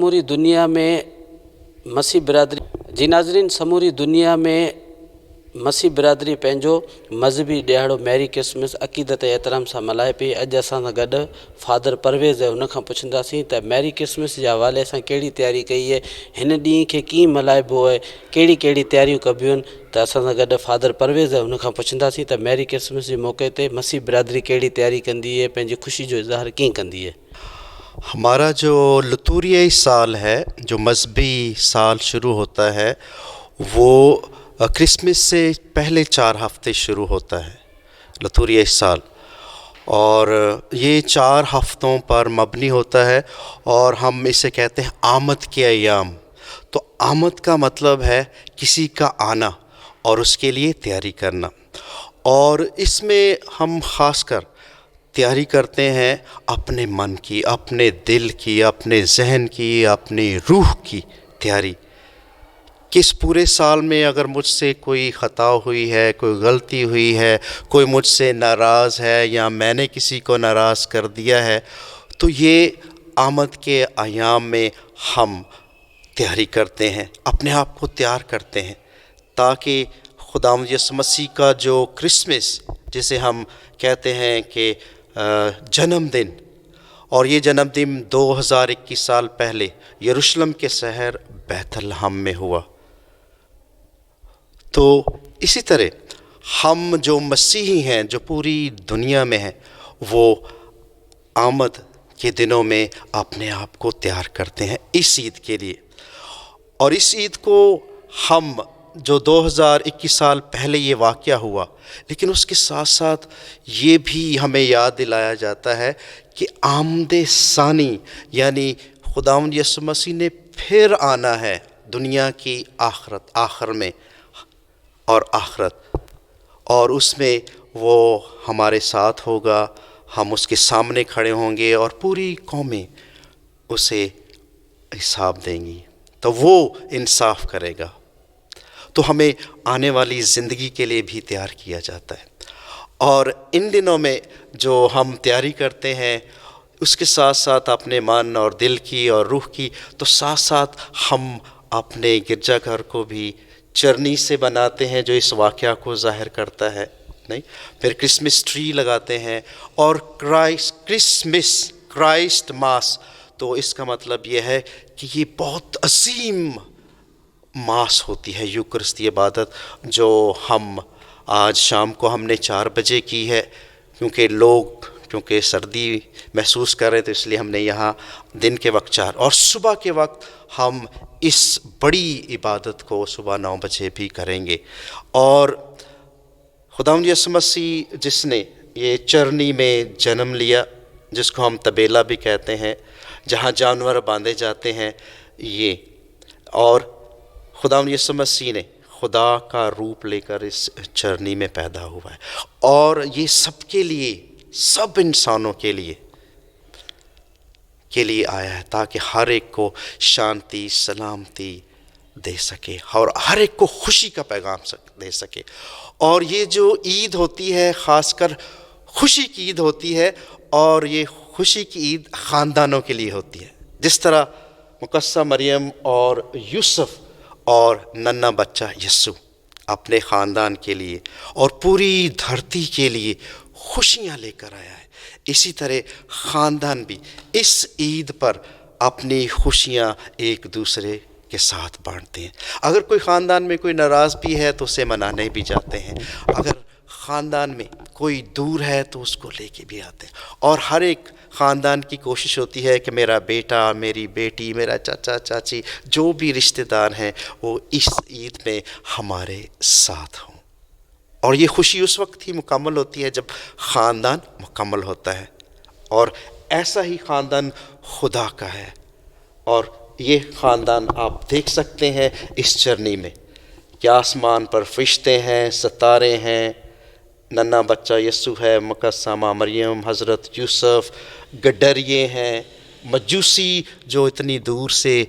समूरी दुनिया में मसीह बिरादरी जी नाज़रीन, समूरी दुनिया में मसीह बिरादरी पंहिंजो मज़हबी ॾियारो मैरी क्रिसमस अक़ीदत ऐं एहतराम सां मल्हाए पई। अॼु असां सां गॾु फादर परवेज़ हुन खां पुछंदासीं त मैरी क्रिसमस जे हवाले सां कहिड़ी तयारी कई आहे, हिन ॾींहं खे कीअं मल्हाइबो आहे, कहिड़ी कहिड़ी तयारियूं कबियूं आहिनि। त असां सां गॾु फादर परवेज़ हुन खां पुछंदासीं त मैरी क्रिसमस जे मौक़े ते मसीह बिरादरी कहिड़ी तयारी कंदी है, पंहिंजी ख़ुशी जो इज़हार कीअं कंदी है। हमारा जो लतूरियाई साल है, जो मजहबी साल शुरू होता है, वो क्रिसमस से पहले 4 हफ्ते शुरू होता है लतूरियाई साल, और ये 4 हफ्तों पर मबनी होता है और हम इसे कहते हैं आमद के अयाम। तो आमद का मतलब है किसी का आना और उसके लिए तैयारी करना, और इसमें हम ख़ासकर तैयारी करते हैं अपने मन की, अपने दिल की, अपने जहन की, अपनी रूह की तैयारी। किस पूरे साल में अगर मुझसे कोई ख़ता हुई है, कोई गलती हुई है, कोई मुझसे नाराज़ है या मैंने किसी को नाराज़ कर दिया है, तो ये आमद के अयाम में हम तैयारी करते हैं, अपने आप को तैयार करते हैं, ताकि खुदावंद यीशु मसीह का जो क्रिसमस जिसे हम कहते हैं कि जन्मदिन, और ये जन्मदिन 2021 साल पहले यरूशलेम के शहर बैतलहम में हुआ। तो इसी तरह हम जो मसीही हैं, जो पूरी दुनिया में हैं, वो आमद के दिनों में अपने आप को तैयार करते हैं इस ईद के लिए। और इस ईद को हम जो 2021 साल पहले ये वाक़या हुआ, लेकिन उसके साथ साथ ये भी हमें याद दिलाया जाता है कि आमदे सानी यानी खुदावंद यीशु मसीह ने फिर आना है दुनिया की आखिर में और उसमें वो हमारे साथ होगा, हम उसके सामने खड़े होंगे और पूरी कौमें उसे हिसाब देंगी, तो वो इंसाफ करेगा। तो हमें आने वाली ज़िंदगी के लिए भी तैयार किया जाता है। और इन दिनों में जो हम तैयारी करते हैं, उसके साथ साथ अपने मन और दिल की और रूह की, तो साथ साथ हम अपने गिरजाघर को भी चरनी से बनाते हैं, जो इस वाक़या को ज़ाहिर करता है। नहीं, फिर क्रिसमस ट्री लगाते हैं, और क्राइस्ट मास, तो इसका मतलब ये है कि ये बहुत अजीम मास होती है, यूकरिस्ती इबादत, जो हम आज शाम को हमने 4 बजे की है, क्योंकि सर्दी महसूस कर रहे थे, इसलिए हमने यहाँ दिन के वक्त 4, और सुबह के वक्त हम इस बड़ी इबादत को सुबह 9 बजे भी करेंगे। और खुदावंद यीशु मसीह जिसने ये चरनी में जन्म लिया, जिसको हम तबेला भी कहते हैं, जहाँ जानवर बांधे जाते हैं, ये, और खुदावंद यीशु मसीह ने खुदा का रूप लेकर इस चरनी में पैदा हुआ है, और ये सबके लिए, सब इंसानों के लिए आया है, ताकि हर एक को शांति सलामती दे सके और हर एक को खुशी का पैगाम दे सके। और ये जो ईद होती है, ख़ासकर खुशी की ईद होती है, और ये खुशी की ईद ख़ानदानों के लिए होती है। जिस तरह मुकस्सा मरियम और यूसुफ और नन्हा बच्चा यस्सु अपने ख़ानदान के लिए और पूरी धरती के लिए खुशियाँ लेकर आया है, इसी तरह ख़ानदान भी इस ईद पर अपनी खुशियाँ एक दूसरे के साथ बांटते हैं। अगर कोई ख़ानदान में कोई नाराज़ भी है तो उसे मनाने भी जाते हैं, अगर ख़ानदान में कोई दूर है तो उसको लेके भी आते हैं, और हर एक ख़ानदान की कोशिश होती है कि मेरा बेटा, मेरी बेटी, मेरा चाचा चाची, जो भी रिश्तेदार हैं, वो इस ईद में हमारे साथ हों। और ये खुशी उस वक्त ही मुकम्मल होती है जब ख़ानदान मुकम्मल होता है, और ऐसा ही ख़ानदान खुदा का है। और ये ख़ानदान आप देख सकते हैं इस चरनी में कि आसमान पर फ़रिश्ते हैं, सितारे हैं, नन्हा बच्चा यस्सु है, मुकस्सा माँ मरियम, हज़रत यूसुफ, गडरिये हैं, मजूसी जो इतनी दूर से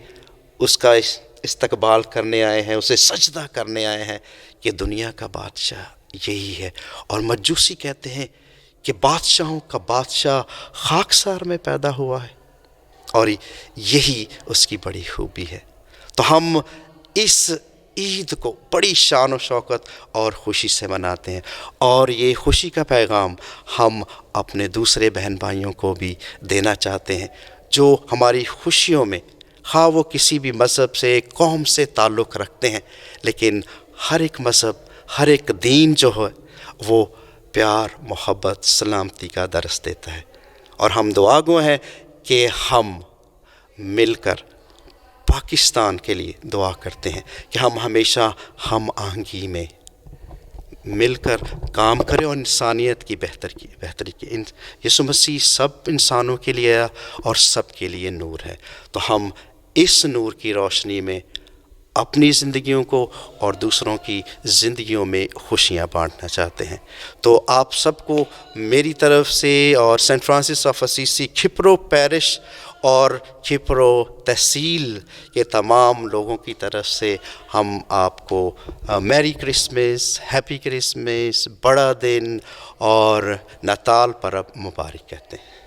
उसका इस्तकबाल करने आए हैं, उसे सजदा करने आए हैं कि दुनिया का बादशाह यही है। और मजूसी कहते हैं कि बादशाहों का बादशाह खाकसार में पैदा हुआ है, اور یہی اس کی بڑی خوبی ہے۔ تو ہم اس عید کو بڑی شان و شوکت اور خوشی سے مناتے ہیں، اور یہ خوشی کا پیغام ہم اپنے دوسرے بہن بھائیوں کو بھی دینا چاہتے ہیں جو ہماری خوشیوں میں، خواہ وہ کسی بھی مذہب سے، قوم سے تعلق رکھتے ہیں، لیکن ہر ایک مذہب، ہر ایک دین جو ہے وہ پیار، محبت، سلامتی کا درس دیتا ہے۔ اور ہم دعا گو ہیں کہ ہم مل کر پاکستان کے لیے دعا کرتے ہیں کہ ہم ہمیشہ ہم آہنگی میں مل کر کام کریں اور انسانیت کی بہتری کی۔ یسوع مسیح سب انسانوں کے لیے آیا اور سب کے لیے نور ہے، تو ہم اس نور کی روشنی میں اپنی زندگیوں کو اور دوسروں کی زندگیوں میں خوشیاں بانٹنا چاہتے ہیں۔ تو آپ سب کو میری طرف سے اور سینٹ فرانسس آف اسیسی کھپرو پیرش اور کھپرو تحصیل کے تمام لوگوں کی طرف سے ہم آپ کو میری کرسمس، ہیپی کرسمس، بڑا دن اور نتال پرب مبارک کہتے ہیں۔